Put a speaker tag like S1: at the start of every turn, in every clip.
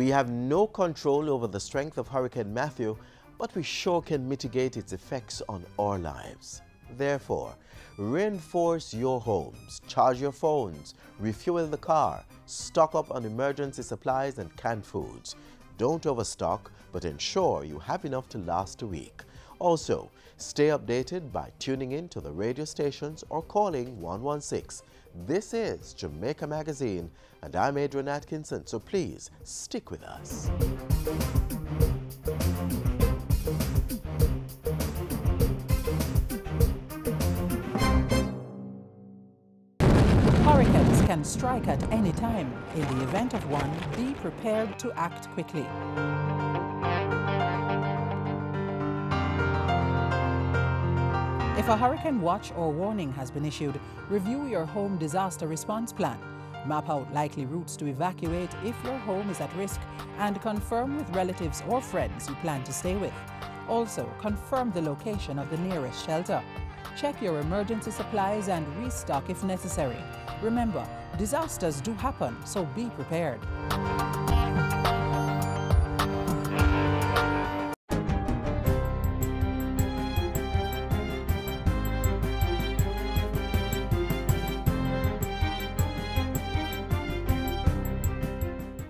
S1: We have no control over the strength of Hurricane Matthew, but we sure can mitigate its effects on our lives. Therefore, reinforce your homes, charge your phones, refuel the car, stock up on emergency supplies and canned foods. Don't overstock, but ensure you have enough to last a week. Also, stay updated by tuning in to the radio stations or calling 116. This is Jamaica Magazine, and I'm Adrian Atkinson, so please stick with us.
S2: Hurricanes can strike at any time. In the event of one, be prepared to act quickly. If a hurricane watch or warning has been issued, review your home disaster response plan. Map out likely routes to evacuate if your home is at risk and confirm with relatives or friends you plan to stay with. Also, confirm the location of the nearest shelter. Check your emergency supplies and restock if necessary. Remember, disasters do happen, so be prepared.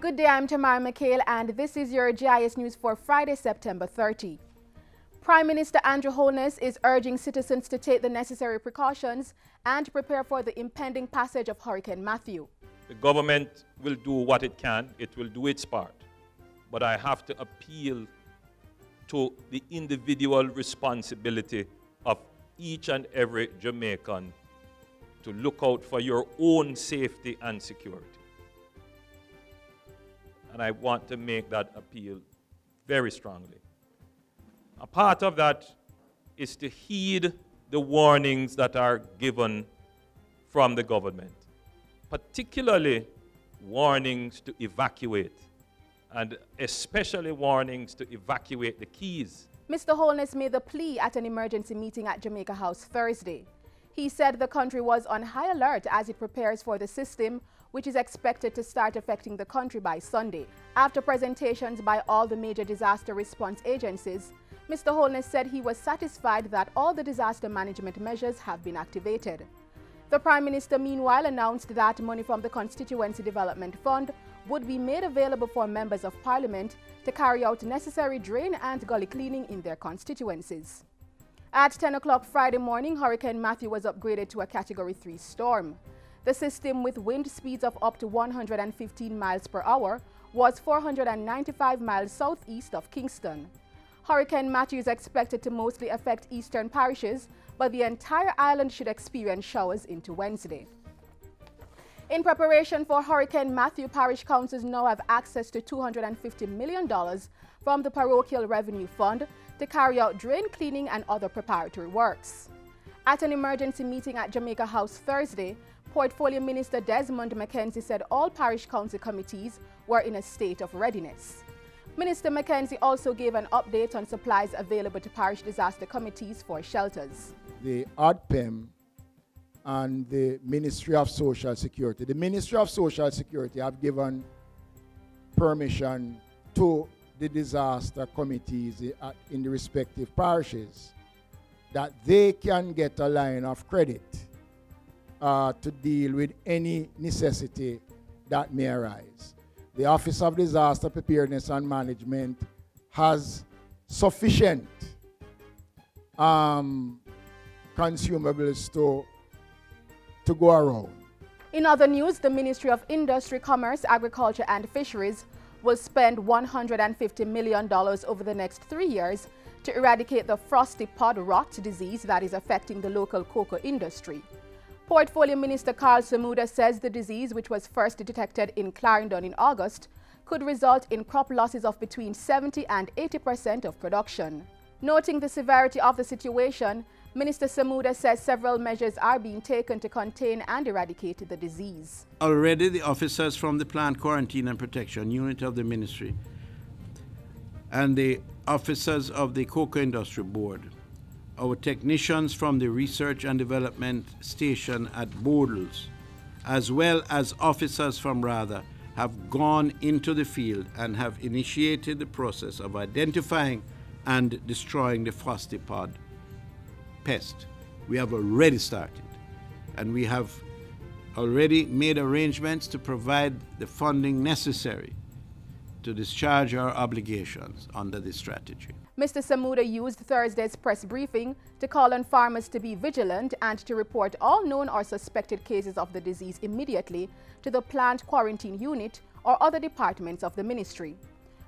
S3: Good day, I'm Tamara McHale, and this is your GIS News for Friday, September 30. Prime Minister Andrew Holness is urging citizens to take the necessary precautions and prepare for the impending passage of Hurricane Matthew.
S4: The government will do what it can. It will do its part. But I have to appeal to the individual responsibility of each and every Jamaican to look out for your own safety and security. And I want to make that appeal very strongly. A part of that is to heed the warnings that are given from the government, particularly warnings to evacuate, and especially warnings to evacuate the Keys.
S3: Mr. Holness made the plea at an emergency meeting at Jamaica House Thursday. He said the country was on high alert as it prepares for the system, which is expected to start affecting the country by Sunday. After presentations by all the major disaster response agencies, Mr. Holness said he was satisfied that all the disaster management measures have been activated. The Prime Minister, meanwhile, announced that money from the Constituency Development Fund would be made available for members of Parliament to carry out necessary drain and gully cleaning in their constituencies. At 10 o'clock Friday morning, Hurricane Matthew was upgraded to a Category 3 storm. The system, with wind speeds of up to 115 miles per hour, was 495 miles southeast of Kingston. Hurricane Matthew is expected to mostly affect eastern parishes, but the entire island should experience showers into Wednesday. In preparation for Hurricane Matthew, parish councils now have access to $250 million from the Parochial Revenue Fund to carry out drain cleaning and other preparatory works. At an emergency meeting at Jamaica House Thursday, Portfolio Minister Desmond McKenzie said all parish council committees were in a state of readiness. Minister McKenzie also gave an update on supplies available to parish disaster committees for shelters.
S5: The OPM and the Ministry of Social Security. The Ministry of Social Security have given permission to the disaster committees in the respective parishes that they can get a line of credit to deal with any necessity that may arise. The Office of Disaster Preparedness and Management has sufficient consumables to go around.
S3: In other news, the Ministry of Industry, Commerce, Agriculture and Fisheries will spend $150 million over the next 3 years to eradicate the frosty pod rot disease that is affecting the local cocoa industry. Portfolio Minister Carl Samuda says the disease, which was first detected in Clarendon in August, could result in crop losses of between 70% and 80% of production. Noting the severity of the situation, Minister Samuda says several measures are being taken to contain and eradicate the disease.
S6: Already the officers from the Plant Quarantine and Protection Unit of the Ministry and the officers of the Cocoa Industry Board, our technicians from the Research and Development Station at Bodles, as well as officers from RADA, have gone into the field and have initiated the process of identifying and destroying the frosty pod pest. We have already started, and we have already made arrangements to provide the funding necessary to discharge our obligations under this strategy.
S3: Mr. Samuda used Thursday's press briefing to call on farmers to be vigilant and to report all known or suspected cases of the disease immediately to the plant quarantine unit or other departments of the ministry.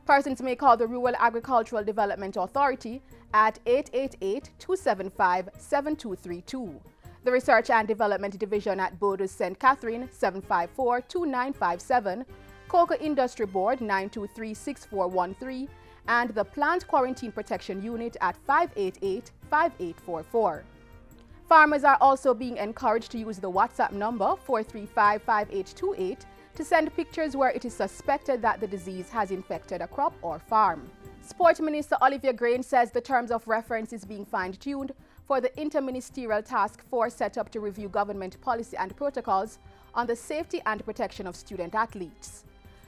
S3: Persons may call the Rural Agricultural Development Authority at 888-275-7232. The Research and Development Division at Bodo St. Catherine 754-2957, Cocoa Industry Board 923-6413, and the Plant Quarantine Protection Unit at 588-5844. Farmers are also being encouraged to use the WhatsApp number 435-5828 to send pictures where it is suspected that the disease has infected a crop or farm. Sport Minister Olivia Grain says the terms of reference is being fine-tuned for the interministerial task force set up to review government policy and protocols on the safety and protection of student athletes.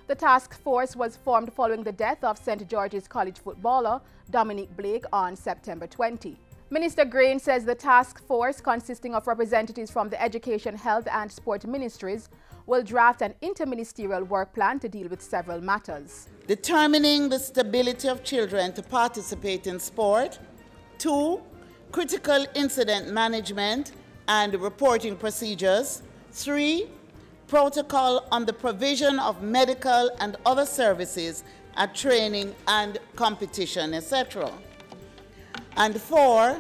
S3: The task force was formed following the death of St. George's College footballer Dominic Blake on September 20. Minister Grain says the task force, consisting of representatives from the Education, Health and Sport ministries, will draft an interministerial work plan to deal with several matters.
S7: Determining the stability of children to participate in sport. 2. Critical incident management and reporting procedures. 3. Protocol on the provision of medical and other services at training and competition, etc. And 4.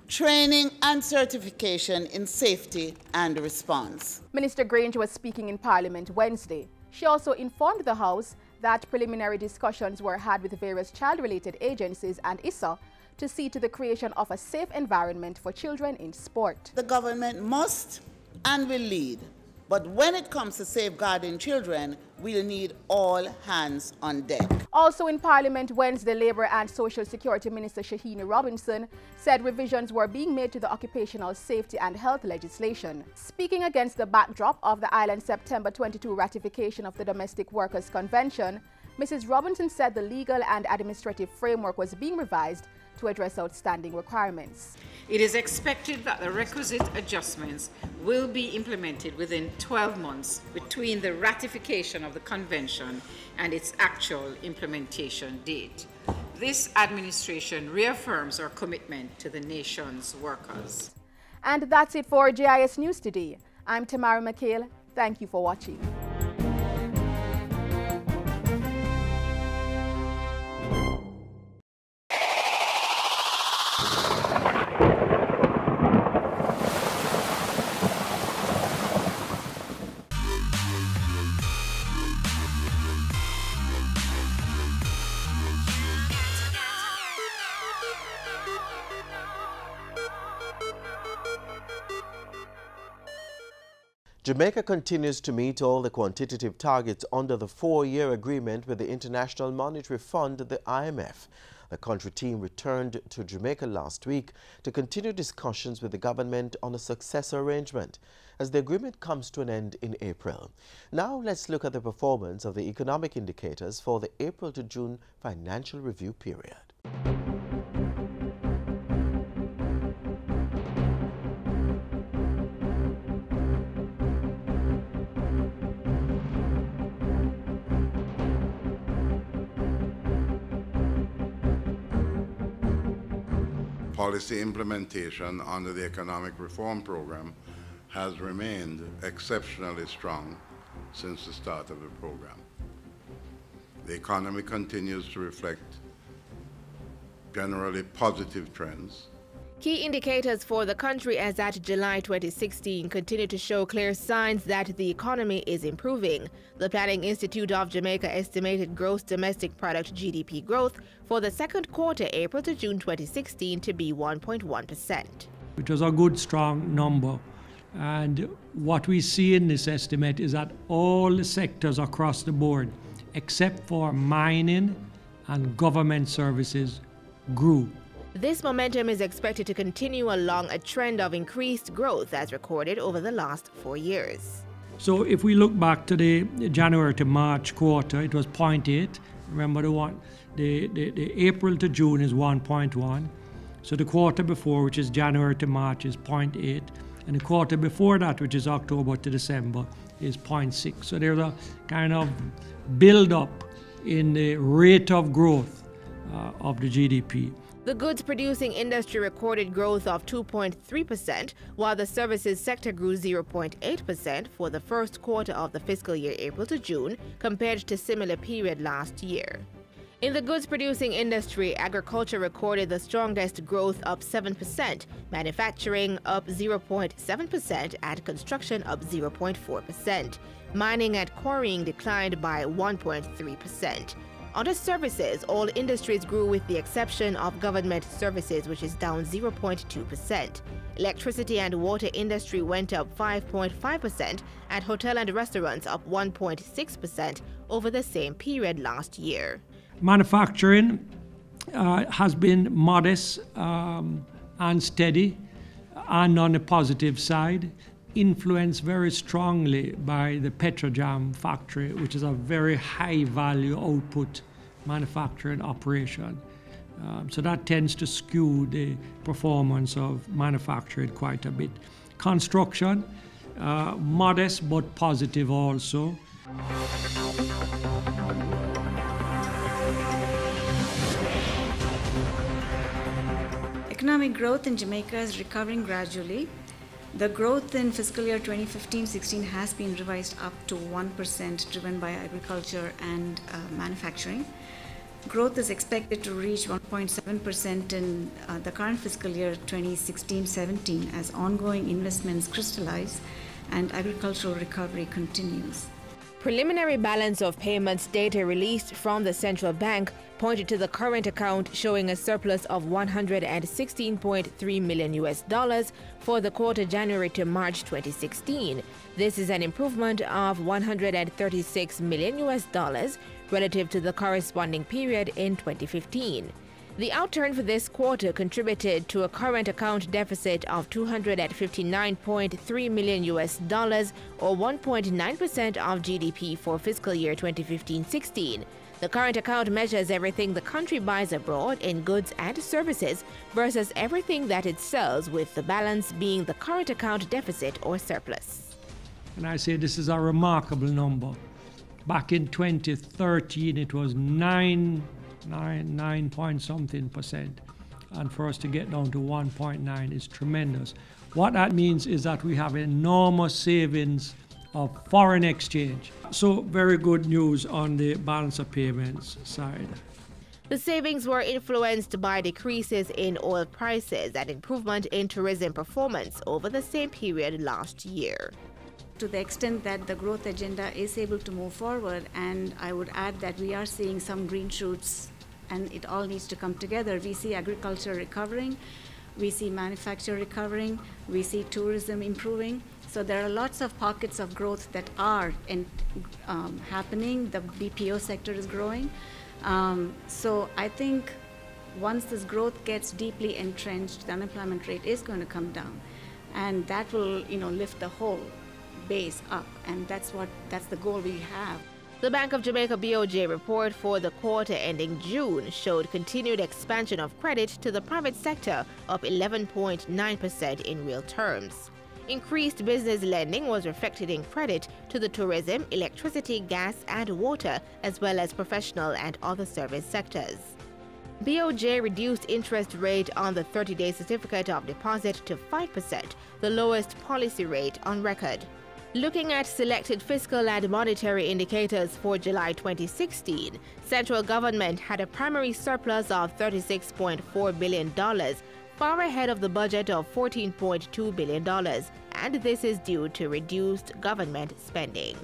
S7: Training and certification in safety and response.
S3: Minister Grange was speaking in Parliament Wednesday. She also informed the House that preliminary discussions were had with various child-related agencies and ISA to see to the creation of a safe environment for children in sport.
S7: The government must and will lead, but when it comes to safeguarding children, we'll need all hands on deck.
S3: Also in Parliament Wednesday, Labour and Social Security Minister Shahini Robinson said revisions were being made to the occupational safety and health legislation. Speaking against the backdrop of the island's September 22 ratification of the Domestic Workers' Convention, Mrs. Robinson said the legal and administrative framework was being revised to address outstanding requirements.
S8: It is expected that the requisite adjustments will be implemented within 12 months between the ratification of the convention and its actual implementation date. This administration reaffirms our commitment to the nation's workers.
S3: And that's it for GIS News today. I'm Tamara McHale. Thank you for watching.
S1: Jamaica continues to meet all the quantitative targets under the 4-year agreement with the International Monetary Fund, the IMF. The country team returned to Jamaica last week to continue discussions with the government on a successor arrangement as the agreement comes to an end in April. Now let's look at the performance of the economic indicators for the April to June financial review period.
S9: Policy implementation under the Economic Reform Program has remained exceptionally strong since the start of the program. The economy continues to reflect generally positive trends.
S10: Key indicators for the country as at July 2016 continue to show clear signs that the economy is improving. The Planning Institute of Jamaica estimated gross domestic product GDP growth for the second quarter, April to June 2016, to be 1.1%.
S11: It was a good, strong number. And what we see in this estimate is that all the sectors across the board, except for mining and government services, grew.
S10: This momentum is expected to continue along a trend of increased growth as recorded over the last 4 years.
S11: So if we look back to the January to March quarter, it was 0.8. Remember the April to June is 1.1. So the quarter before, which is January to March, is 0.8. And the quarter before that, which is October to December, is 0.6. So there's a kind of build-up in the rate of growth of the GDP.
S10: The goods-producing industry recorded growth of 2.3%, while the services sector grew 0.8% for the first quarter of the fiscal year April to June, compared to similar period last year. In the goods-producing industry, agriculture recorded the strongest growth, up 7%, manufacturing up 0.7%, and construction up 0.4%. Mining and quarrying declined by 1.3%. Under services, all industries grew with the exception of government services, which is down 0.2%. Electricity and water industry went up 5.5%, and hotel and restaurants up 1.6% over the same period last year.
S11: Manufacturing has been modest and steady, and on the positive side, influenced very strongly by the Petrojam factory, which is a very high value output manufacturing operation. So that tends to skew the performance of manufacturing quite a bit. Construction, modest but positive also.
S12: Economic growth in Jamaica is recovering gradually. The growth in fiscal year 2015-16 has been revised up to 1%, driven by agriculture and manufacturing. Growth is expected to reach 1.7% in the current fiscal year 2016-17 as ongoing investments crystallize and agricultural recovery continues.
S10: Preliminary balance of payments data released from the central bank pointed to the current account showing a surplus of $116.3 million for the quarter January to March 2016. This is an improvement of $136 million relative to the corresponding period in 2015. The outturn for this quarter contributed to a current account deficit of $259.3 million, or 1.9% of GDP for fiscal year 2015-16. The current account measures everything the country buys abroad in goods and services versus everything that it sells, with the balance being the current account deficit or surplus.
S11: And I say this is a remarkable number. Back in 2013, it was 9 point something percent, and for us to get down to 1.9 is tremendous. What that means is that we have enormous savings of foreign exchange. So very good news on the balance of payments side.
S10: The savings were influenced by decreases in oil prices and improvement in tourism performance over the same period last year.
S12: To the extent that the growth agenda is able to move forward, and I would add that we are seeing some green shoots and it all needs to come together. We see agriculture recovering, we see manufacture recovering, we see tourism improving. So there are lots of pockets of growth that are happening. The BPO sector is growing. So I think once this growth gets deeply entrenched, the unemployment rate is going to come down, and that will, lift the whole base up, and that's the goal we have.
S10: The Bank of Jamaica BOJ report for the quarter ending June showed continued expansion of credit to the private sector, up 11.9% in real terms. Increased business lending was reflected in credit to the tourism, electricity, gas, and water, as well as professional and other service sectors. BOJ reduced interest rate on the 30-day certificate of deposit to 5%, the lowest policy rate on record. Looking at selected fiscal and monetary indicators for July 2016, central government had a primary surplus of $36.4 billion, far ahead of the budget of $14.2 billion, and this is due to reduced government spending.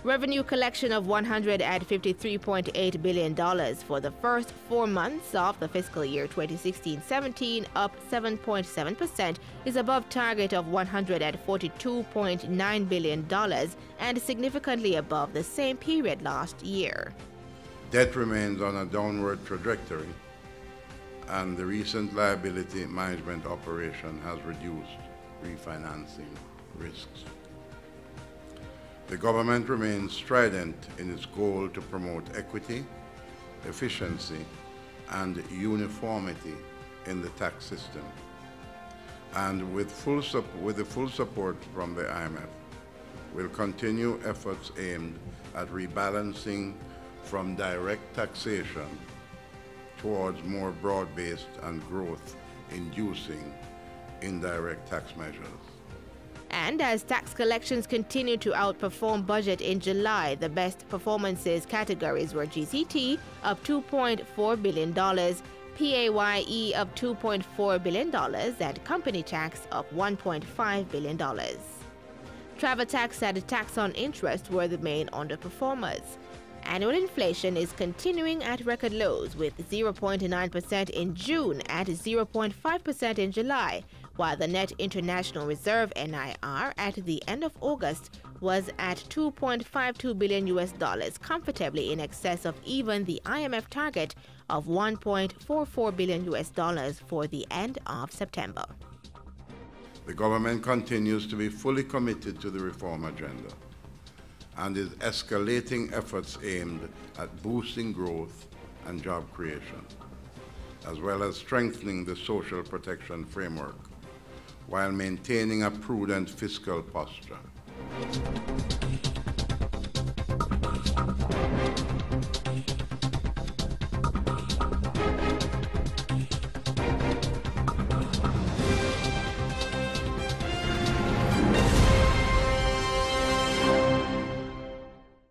S10: Revenue collection of $153.8 billion for the first 4 months of the fiscal year 2016-17, up 7.7%, is above target of $142.9 billion and significantly above the same period last year.
S9: Debt remains on a downward trajectory, and the recent liability management operation has reduced refinancing risks. The government remains strident in its goal to promote equity, efficiency, and uniformity in the tax system. And with the full support from the IMF, we'll continue efforts aimed at rebalancing from direct taxation towards more broad-based and growth-inducing indirect tax measures.
S10: And as tax collections continue to outperform budget in July, the best performances categories were GCT up $2.4 billion, PAYE up $2.4 billion, and company tax up $1.5 billion. Travel tax and tax on interest were the main underperformers. Annual inflation is continuing at record lows, with 0.9% in June and 0.5% in July, while the net international reserve NIR at the end of August was at $2.52 billion, comfortably in excess of even the IMF target of $1.44 billion for the end of September.
S9: The government continues to be fully committed to the reform agenda and is escalating efforts aimed at boosting growth and job creation, as well as strengthening the social protection framework while maintaining a prudent fiscal posture.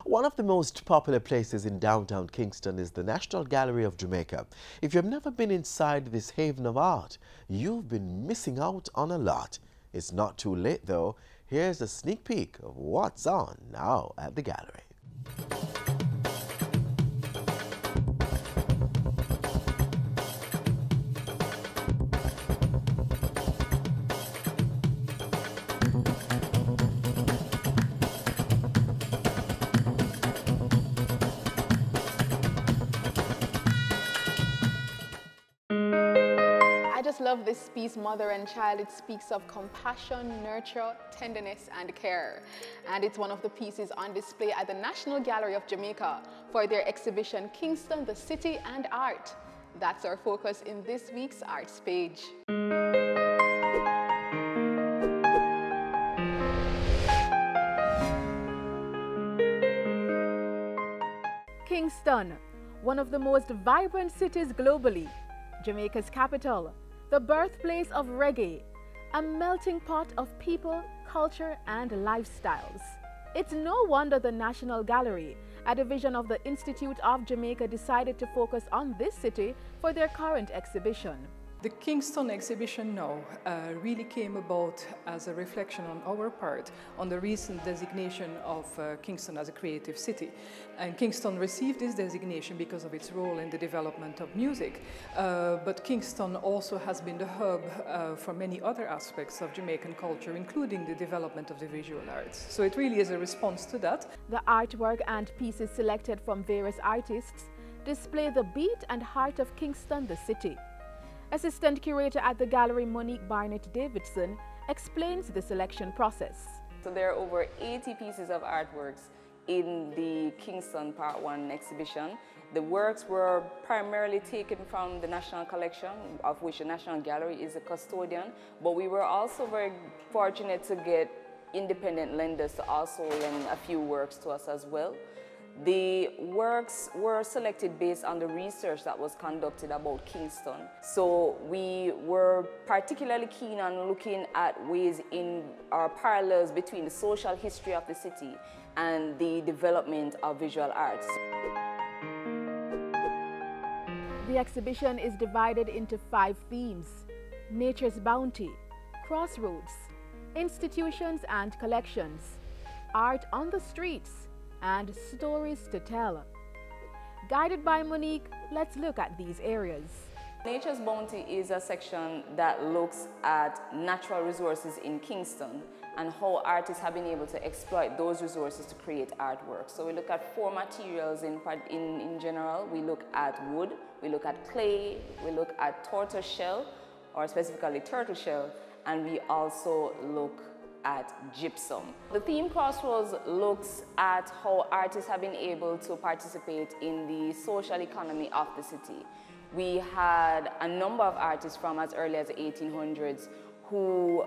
S1: One of the most popular places in downtown Kingston is the National Gallery of Jamaica. If you've never been inside this haven of art, you've been missing out on a lot. It's not too late though. Here's a sneak peek of what's on now at the gallery.
S3: I just love this piece, Mother and Child. It speaks of compassion, nurture, tenderness, and care. And it's one of the pieces on display at the National Gallery of Jamaica for their exhibition, Kingston, the City and Art. That's our focus in this week's Arts page. Kingston, one of the most vibrant cities globally, Jamaica's capital, the birthplace of reggae, a melting pot of people, culture, and lifestyles. It's no wonder the National Gallery, a division of the Institute of Jamaica, decided to focus on this city for their current exhibition.
S13: The Kingston exhibition now really came about as a reflection on our part on the recent designation of Kingston as a creative city. And Kingston received this designation because of its role in the development of music. But Kingston also has been the hub for many other aspects of Jamaican culture, including the development of the visual arts. So it really is a response to that.
S3: The artwork and pieces selected from various artists display the beat and heart of Kingston, the city. Assistant curator at the gallery, Monique Barnett-Davidson, explains the selection process.
S14: So there are over 80 pieces of artworks in the Kingston Part 1 exhibition. The works were primarily taken from the National Collection, of which the National Gallery is a custodian, but we were also very fortunate to get independent lenders to also lend a few works to us as well. The works were selected based on the research that was conducted about Kingston. So we were particularly keen on looking at ways in our parallels between the social history of the city and the development of visual arts.
S3: The exhibition is divided into 5 themes: nature's bounty, crossroads, institutions and collections, art on the streets, and stories to tell. Guided by Monique, let's look at these areas.
S14: Nature's Bounty is a section that looks at natural resources in Kingston and how artists have been able to exploit those resources to create artwork. So we look at 4 materials in general. We look at wood, we look at clay, we look at tortoise shell, or specifically turtle shell, and we also look at gypsum. The theme Crossroads looks at how artists have been able to participate in the social economy of the city. We had a number of artists from as early as the 1800s who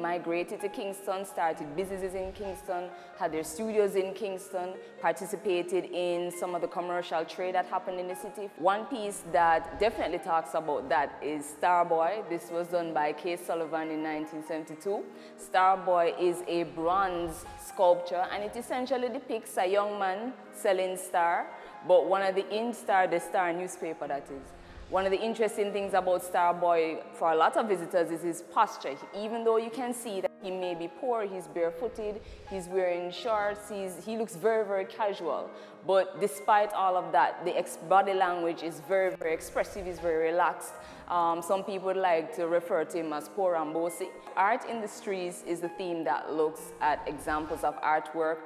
S14: migrated to Kingston, started businesses in Kingston, had their studios in Kingston, participated in some of the commercial trade that happened in the city. One piece that definitely talks about that is Starboy. This was done by K. Sullivan in 1972. Starboy is a bronze sculpture, and it essentially depicts a young man selling Star, but one of the Star newspaper, that is. One of the interesting things about Starboy for a lot of visitors is his posture. Even though you can see that he may be poor, he's barefooted, he's wearing shorts, he looks very, very casual. But despite all of that, the body language is very, very expressive, he's very relaxed. Some people would like to refer to him as poor and bossy. Art in the streets is the theme that looks at examples of artwork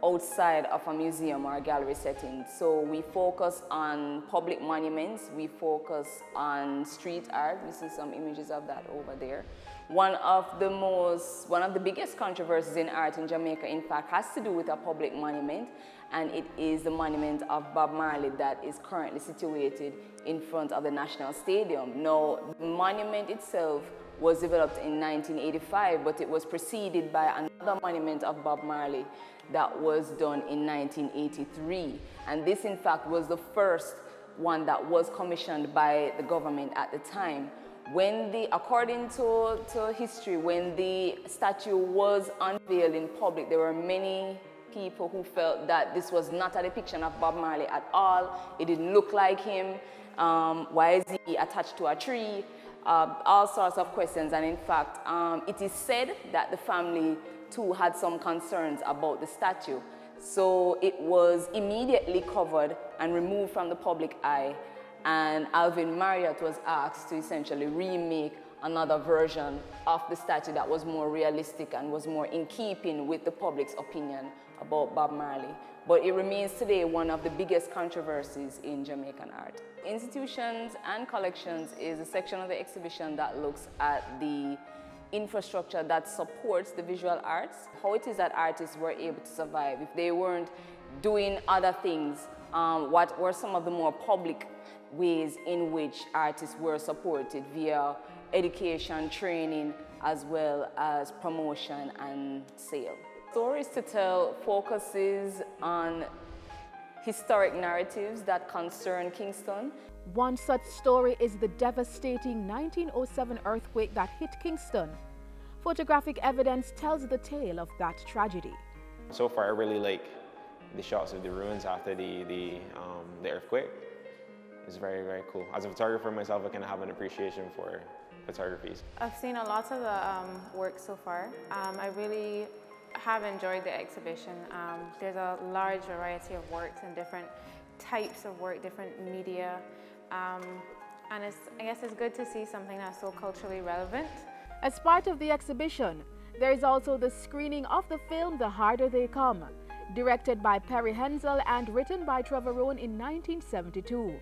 S14: outside of a museum or a gallery setting. So we focus on public monuments, we focus on street art. We see some images of that over there. One of the biggest controversies in art in Jamaica, in fact, has to do with a public monument, and it is the monument of Bob Marley that is currently situated in front of the National Stadium. Now, the monument itself was developed in 1985, but it was preceded by another monument of Bob Marley that was done in 1983. And this, in fact, was the first one that was commissioned by the government at the time. According to history, when the statue was unveiled in public, there were many people who felt that this was not a depiction of Bob Marley at all. It didn't look like him. Why is he attached to a tree? All sorts of questions. And in fact, it is said that the family too had some concerns about the statue. So it was immediately covered and removed from the public eye. And Alvin Marriott was asked to essentially remake another version of the statue that was more realistic and was more in keeping with the public's opinion about Bob Marley. But it remains today one of the biggest controversies in Jamaican art. Institutions and Collections is a section of the exhibition that looks at the infrastructure that supports the visual arts, how it is that artists were able to survive. If they weren't doing other things, what were some of the more public ways in which artists were supported via education, training, as well as promotion and sale. Stories to Tell focuses on historic narratives that concern Kingston.
S3: One such story is the devastating 1907 earthquake that hit Kingston. Photographic evidence tells the tale of that tragedy.
S15: So far, I really like the shots of the ruins after the earthquake. It's very, very cool. As a photographer myself, I can have an appreciation for photography.
S16: I've seen a lot of the work so far. I really have enjoyed the exhibition. There's a large variety of works and different types of work, different media. And I guess it's good to see something that's so culturally relevant.
S3: As part of the exhibition, there is also the screening of the film The Harder They Come, directed by Perry Hensel and written by Trevor Rohn in 1972.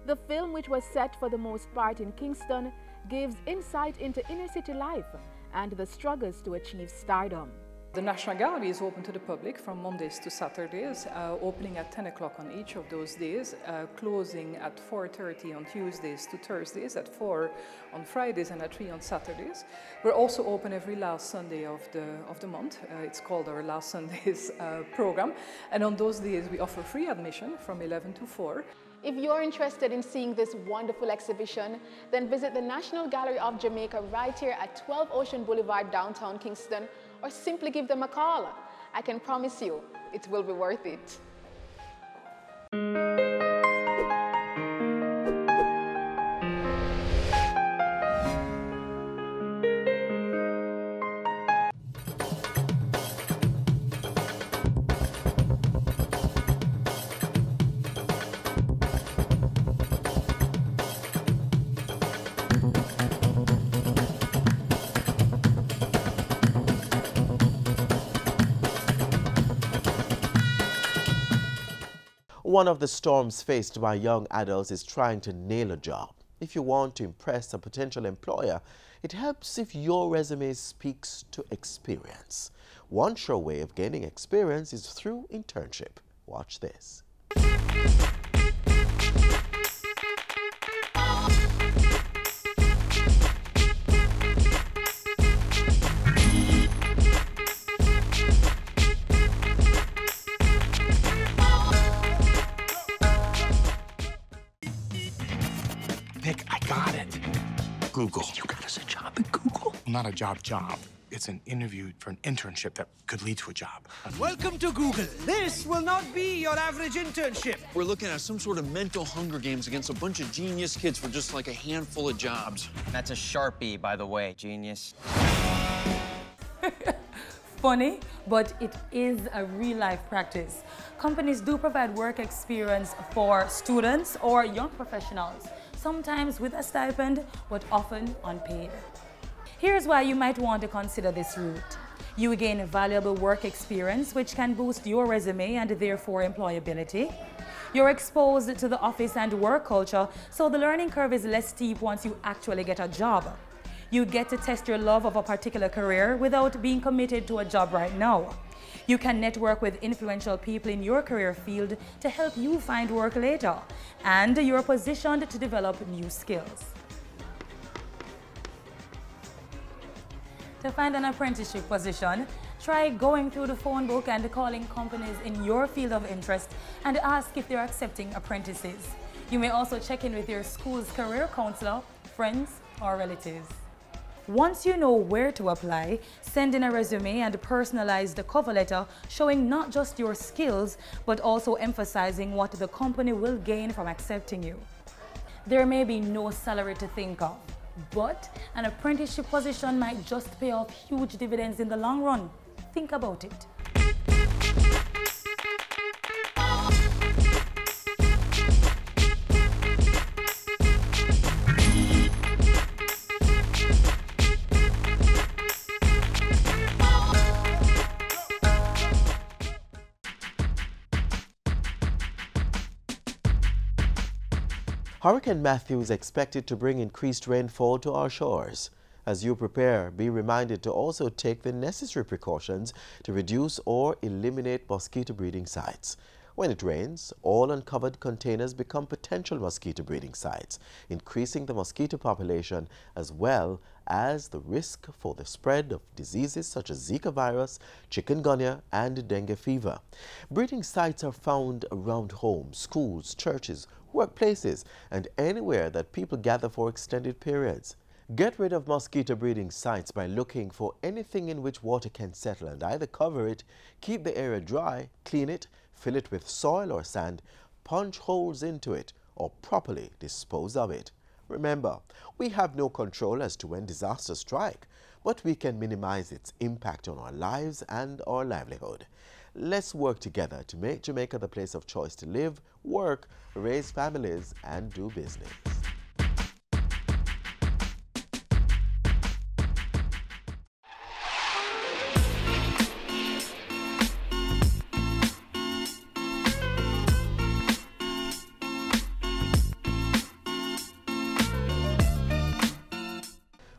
S3: The film, which was set for the most part in Kingston, gives insight into inner city life and the struggles to achieve stardom.
S13: The National Gallery is open to the public from Mondays to Saturdays, opening at 10 o'clock on each of those days, closing at 4:30 on Tuesdays to Thursdays, at 4 on Fridays and at 3 on Saturdays. We're also open every last Sunday of the month. It's called our Last Sundays program. And on those days we offer free admission from 11 to 4.
S3: If you're interested in seeing this wonderful exhibition, then visit the National Gallery of Jamaica right here at 12 Ocean Boulevard, downtown Kingston, or simply give them a call. I can promise you, it will be worth it.
S1: One of the storms faced by young adults is trying to nail a job. If you want to impress a potential employer, It helps if your resume speaks to experience. One sure way of gaining experience is through internship. Watch this.
S17: Nick, I got it. Google. You got us a job at Google? Not a job. It's an interview for an internship that could lead to a job.
S18: Welcome to Google. This will not be your average internship.
S19: We're looking at some sort of mental Hunger Games against a bunch of genius kids for just like a handful of jobs.
S20: That's a Sharpie, by the way, genius.
S21: Funny, but it is a real-life practice. Companies do provide work experience for students or young professionals, sometimes with a stipend, but often unpaid. Here's why you might want to consider this route. You gain a valuable work experience, which can boost your resume and therefore employability. You're exposed to the office and work culture, so the learning curve is less steep once you actually get a job. You get to test your love of a particular career without being committed to a job right now. You can network with influential people in your career field to help you find work later, and you're positioned to develop new skills. To find an apprenticeship position, try going through the phone book and calling companies in your field of interest and ask if they're accepting apprentices. You may also check in with your school's career counselor, friends, or relatives. Once you know where to apply, send in a resume and personalize the cover letter showing not just your skills, but also emphasizing what the company will gain from accepting you. There may be no salary to think of, but an apprenticeship position might just pay off huge dividends in the long run. Think about it.
S1: Hurricane Matthew is expected to bring increased rainfall to our shores. As you prepare, be reminded to also take the necessary precautions to reduce or eliminate mosquito breeding sites. When it rains, all uncovered containers become potential mosquito breeding sites, increasing the mosquito population as well as the risk for the spread of diseases such as Zika virus, chikungunya, and dengue fever. Breeding sites are found around homes, schools, churches, workplaces, and anywhere that people gather for extended periods. Get rid of mosquito breeding sites by looking for anything in which water can settle and either cover it, keep the area dry, clean it, fill it with soil or sand, punch holes into it, or properly dispose of it. Remember, we have no control as to when disasters strike, but we can minimize its impact on our lives and our livelihood. Let's work together to make Jamaica the place of choice to live, work, raise families, and do business.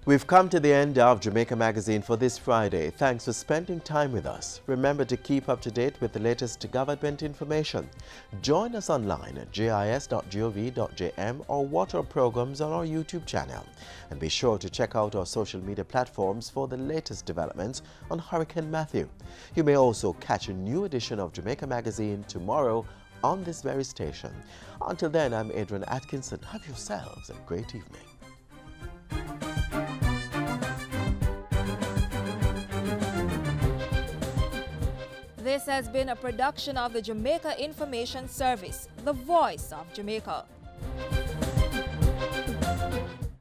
S1: We've come to the end of Jamaica Magazine for this Friday. Thanks for spending time with us. Remember to keep up to date with the latest government information. Join us online at gis.gov.jm or watch our programs on our YouTube channel. And be sure to check out our social media platforms for the latest developments on Hurricane Matthew. You may also catch a new edition of Jamaica Magazine tomorrow on this very station. Until then, I'm Adrian Atkinson. Have yourselves a great evening.
S22: This has been a production of the Jamaica Information Service, the voice of Jamaica.